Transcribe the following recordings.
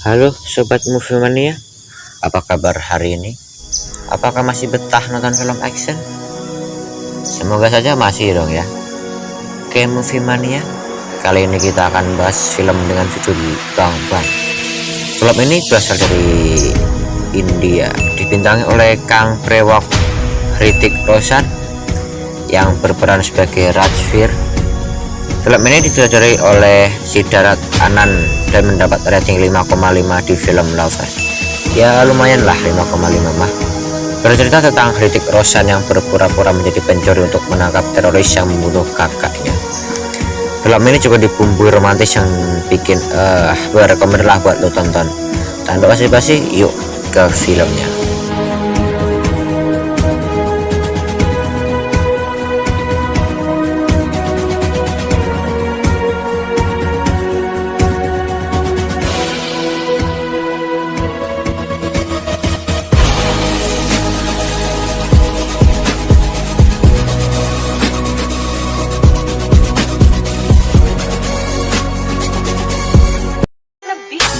Halo Sobat Movie Mania, apa kabar hari ini? Apakah masih betah nonton film action? Semoga saja masih dong ya. Oke Movie Mania, kali ini kita akan bahas film dengan judul Bang Bang. Film ini berasal dari India, dibintangi oleh Kang Prewok, Hrithik Roshan yang berperan sebagai Rajveer. Film ini disutradarai oleh Siddharth Anand dan mendapat rating 5,5 di Film Lovers. Ya lumayan lah 5,5 mah. Bercerita tentang Hrithik Roshan yang berpura-pura menjadi pencuri untuk menangkap teroris yang membunuh kakaknya. Film ini juga dibumbui romantis yang bikin rekomend lah buat lo tonton. Tanpa basa-basi, yuk ke filmnya.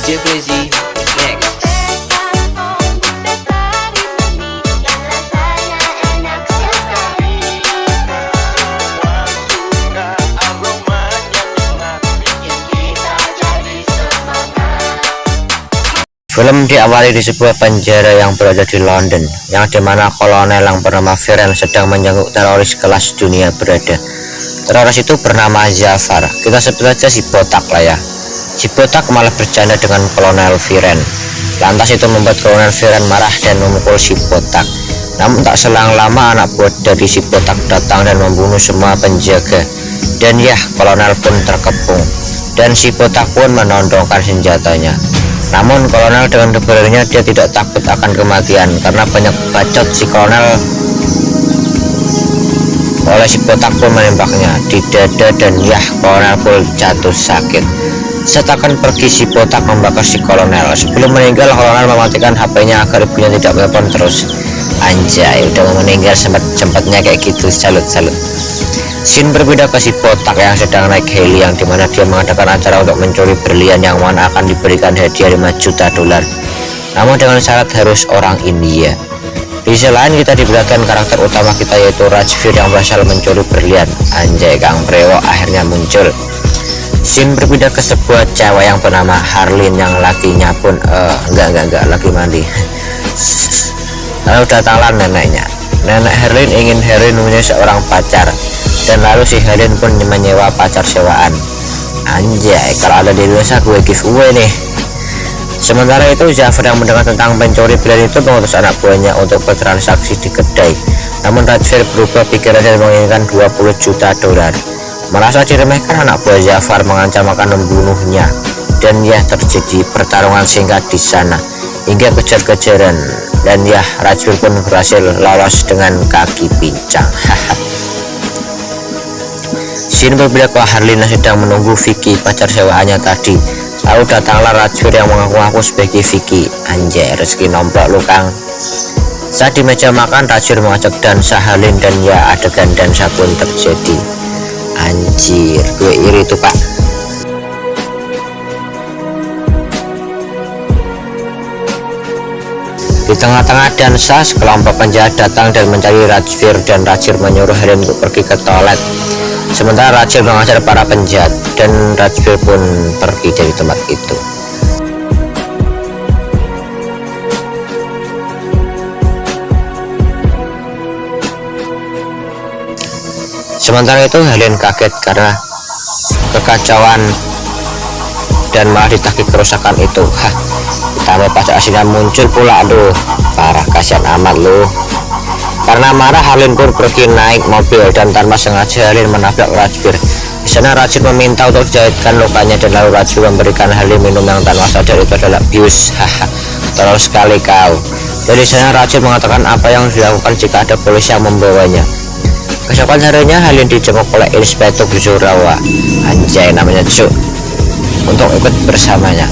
DJ Crazy next. Film diawali di sebuah penjara yang berada di London, yang dimana kolonel yang bernama Viren sedang menjenguk teroris kelas dunia berada. Teroris itu bernama Jafar, kita sebut aja si botak lah ya. Si botak malah bercanda dengan kolonel Viren. Lantas itu membuat kolonel Viren marah dan memukul si botak. Namun tak selang lama anak buah dari si botak datang dan membunuh semua penjaga. Dan ya, kolonel pun terkepung. Dan si botak pun menodongkan senjatanya. Namun kolonel dengan keberaniannya dia tidak takut akan kematian karena banyak bacot si kolonel. Oleh si botak pun menembaknya di dada dan ya, kolonel pun jatuh sakit. Saat akan pergi si botak membakar si kolonel. Sebelum meninggal kolonel mematikan HP-nya agar ibunya tidak telepon terus. Anjay, udah mau meninggal sempatnya kayak gitu. Salut. Scene berbeda ke si botak yang sedang naik heli, yang dimana dia mengadakan acara untuk mencuri berlian yang mana akan diberikan hadiah 5 juta dolar. Namun dengan syarat harus orang India. Di sisi lain kita diberikan karakter utama kita yaitu Rajveer yang berhasil mencuri berlian. Anjay, Kang Prewok akhirnya muncul. Scene berbeda ke sebuah cewek yang bernama Harleen yang lakinya pun enggak lagi mandi. Lalu datanglah neneknya. Nenek Harleen ingin Harleen punya seorang pacar, dan lalu si Harleen pun menyewa pacar sewaan. Anjay, kalau ada di Indonesia gue giveaway nih. Sementara itu Jafar yang mendengar tentang pencuri berlian itu mengutus anak buahnya untuk bertransaksi di kedai. Namun Rajveer berubah pikiran dan menginginkan 20 juta dolar. Merasa diremehkan, anak buah Jafar mengancam akan membunuhnya. Dan ya, terjadi pertarungan singkat di sana hingga kejar-kejaran. Dan ya, Rajveer pun berhasil lolos dengan kaki pincang. Scene berbeda ke Harleen sedang menunggu Vicky, pacar sewaannya tadi. Lalu datanglah Rajveer yang mengaku-ngaku sebagai Vicky. Anjay, rezeki nomplok lu Kang. Saat di meja makan, Rajveer mengajak dansa Harleen dan ya, adegan dansa pun terjadi. Anjir, gue iri tuh pak. Di tengah-tengah dansa, sekelompok penjahat datang dan mencari Rajveer, dan Rajveer menyuruh Harleen untuk pergi ke toilet. Sementara Rajveer mengajar para penjahat, dan Rajveer pun pergi dari tempat itu. Sementara itu Harleen kaget karena kekacauan dan malah ditagih kerusakan itu. Ditambah pacar aslinya muncul pula. Aduh, parah, kasihan amat loh. Karena marah, Harleen pun pergi naik mobil dan tanpa sengaja Harleen menabrak Rajveer. Di sana Rajveer meminta untuk dijahitkan lukanya, dan lalu Rajveer memberikan Harleen minum yang tanpa sadar itu adalah bius. Terlalu sekali kau. Dari sana Rajveer mengatakan apa yang dilakukan jika ada polisi yang membawanya. Keesokan harinya Harleen dijenguk oleh Inspektur Zurawa, anjay namanya Cuk, untuk ikut bersamanya.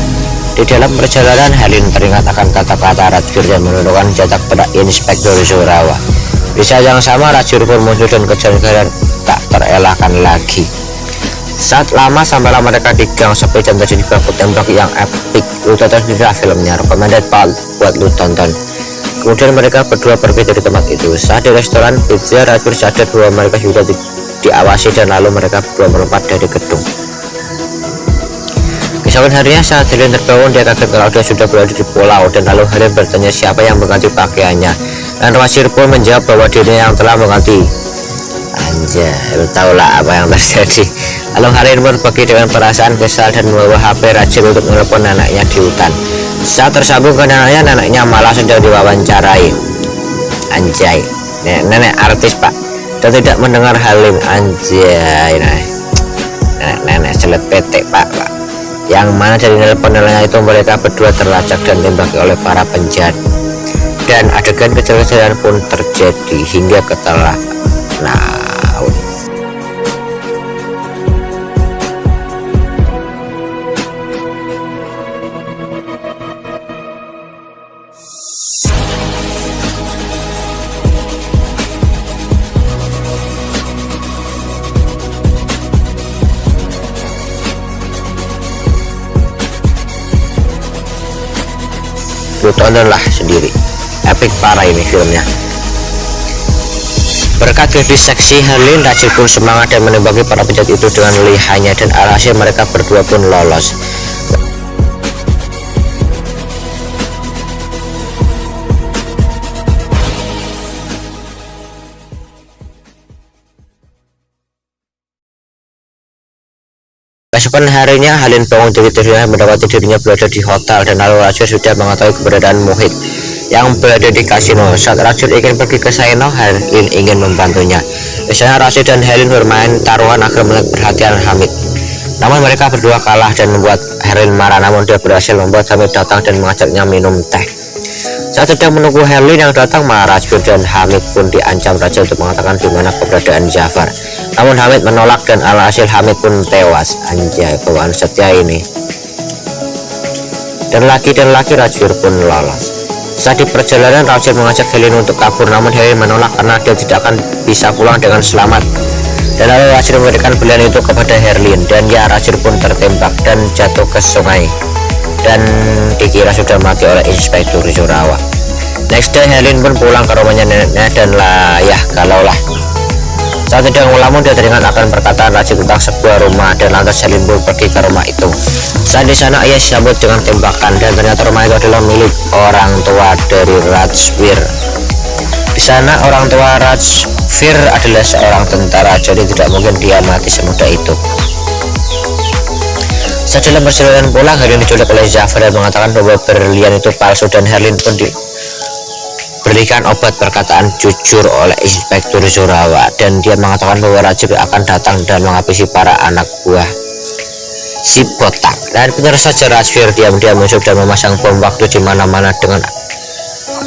Di dalam perjalanan Harleen teringat akan kata-kata Rajveer dan menundukkan jatah pada Inspektur Zurawa. Di saat yang sama Rajveer pun muncul dan kejar-kejaran tak terelakkan lagi. Saat lama sampailah mereka di gang sepi dan terjadi baku tembak yang epic. Lu tonton sendiri filmnya, recommended buat lu tonton. Kemudian mereka berdua pergi dari tempat itu. Saat di restoran pizza, Rajpur sadar bahwa mereka sudah diawasi dan lalu mereka berdua melompat dari gedung. Keesokan harinya saat Helen terbangun, dia kaget kalau dia sudah berada di pulau, dan lalu Helen bertanya siapa yang mengganti pakaiannya, dan Rajpur pun menjawab bahwa dirinya yang telah mengganti. Anjay, lu tau lah apa yang terjadi. Lalu Helen pun pergi dengan perasaan kesal dan membawa HP Rajpur untuk menelepon neneknya di hutan. Saat tersambung ke neneknya malah sedang diwawancarai. Anjay, nenek artis pak, dan tidak mendengar Helen. Anjay, nenek selet PT pak. Yang mana dari telepon neneknya itu mereka berdua terlacak dan ditembaki oleh para penjahat, dan adegan kecelakaan pun terjadi hingga ketelah. Nah, lu tontonlah sendiri, epic parah ini filmnya. Berkat gadis seksi Helen, Rajpur pun semangat dan menembaki para penjahat itu dengan lihainya, dan alhasil mereka berdua pun lolos. Keesokan harinya, Helen bangun dari tidurnya mendapati dirinya berada di hotel, dan lalu Rajpur sudah mengetahui keberadaan Mohit yang berada di kasino. Saat Rajpur ingin pergi ke kasino, Helen ingin membantunya. Biasanya Rajpur dan Helen bermain taruhan agar menarik perhatian Hamid. Namun mereka berdua kalah dan membuat Helen marah, namun dia berhasil membuat Hamid datang dan mengajaknya minum teh. Saat sedang menunggu Helen yang datang, Rajpur dan Hamid pun diancam Raja untuk mengatakan di mana keberadaan Jafar. Namun Hamid menolak dan alhasil Hamid pun tewas. Anjay, bawaan setia ini. Dan laki Rajpur pun lolos. Saat di perjalanan, Rajpur mengajak Helen untuk kabur, namun Helen menolak karena dia tidak akan bisa pulang dengan selamat. Dan lalu Rajpur memberikan belian itu kepada Helen, dan ya Rajpur pun tertembak dan jatuh ke sungai, dan dikira sudah mati oleh Inspektur Jorawa. Next day, Helen pun pulang ke rumahnya neneknya, dan kalaulah saat sedang melamun, dia teringat akan perkataan Rajpur tentang sebuah rumah, dan lantas Helen pun pergi ke rumah itu. Saat di sana, ia disambut dengan tembakan, dan ternyata rumah itu adalah milik orang tua dari Rajpur. Di sana orang tua Rajpur adalah seorang tentara, jadi tidak mungkin dia mati semudah itu. Saat dalam perjalanan pulang, Helen diculik oleh Jafar dan mengatakan bahwa berlian itu palsu, dan Helen pun diberikan obat perkataan jujur oleh Inspektur Jorawa, dan dia mengatakan bahwa Rajpur akan datang dan menghabisi para anak buah si botak. Dan benar saja, Rajpur diam-diam musuh dan memasang bom waktu di mana-mana. Dengan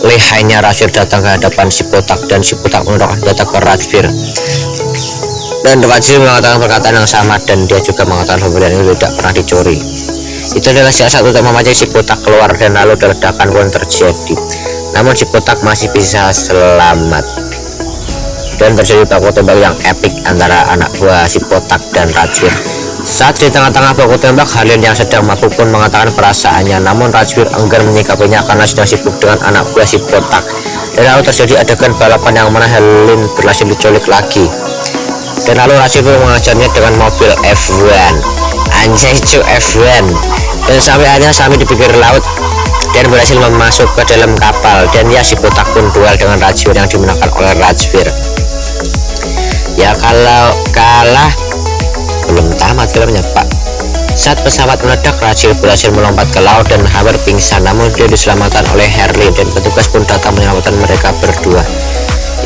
lihainya Rajpur datang ke hadapan si botak, dan si botak menurunkan senjata ke Rajpur. Dan Rajpur mengatakan perkataan yang sama, dan dia juga mengatakan pemberian itu tidak pernah dicuri. Itu adalah siasat untuk memancing si botak keluar, dan lalu ledakan pun terjadi. Namun si botak masih bisa selamat, dan terjadi baku tembak yang epik antara anak buah si botak dan Rajpur. Saat di tengah-tengah baku tembak, Helen yang sedang mabuk pun mengatakan perasaannya, namun Rajpur enggan menyikapinya karena sedang sibuk dengan anak buah si botak. Dan lalu terjadi adegan balapan yang mana Helen berhasil diculik lagi, dan lalu Rajpur mengajarnya dengan mobil F1. Anjay, F1. Dan sampai akhirnya sampai di pinggir laut dan berhasil masuk ke dalam kapal, dan ya si botak pun duel dengan Rajpur yang dimenangkan oleh Rajpur. Ya kalau kalah belum tamat filmnya pak. Saat pesawat meledak, Rajpur berhasil melompat ke laut dan hampir pingsan, namun dia diselamatkan oleh Helen, dan petugas pun datang menyelamatkan mereka berdua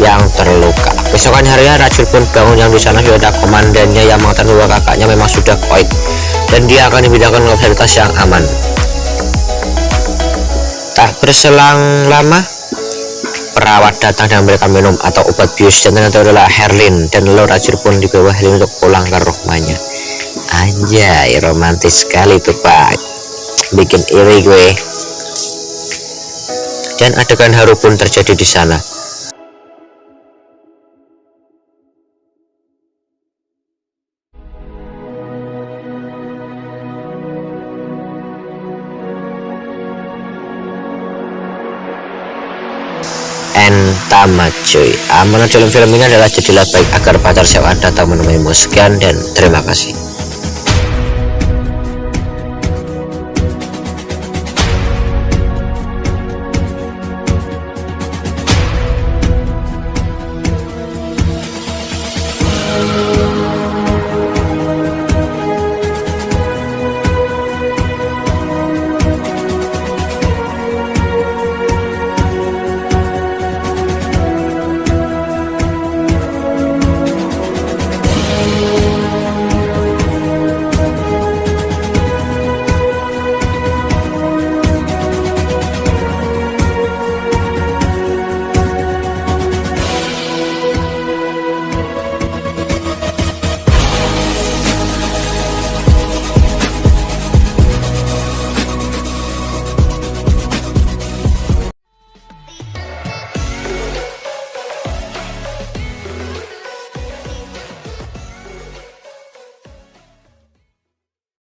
yang terluka. Keesokan harinya Rajpur pun bangun, yang di sana sudah ada komandannya yang mengatakan bahwa kakaknya memang sudah koit, dan dia akan dipindahkan ke fasilitas yang aman. Tak berselang lama, perawat datang dan memberikan minum atau obat bius, dan ternyata adalah Helen, dan lalu Rajpur pun dibawa Helen untuk pulang ke rumahnya. Anjay, romantis sekali tuh pak, bikin iri gue. Dan adegan haru pun terjadi di sana. keren tamat cuy. Menonton film ini adalah jadilah baik agar pacar siap Anda tahu menemuimu. Sekian dan terima kasih.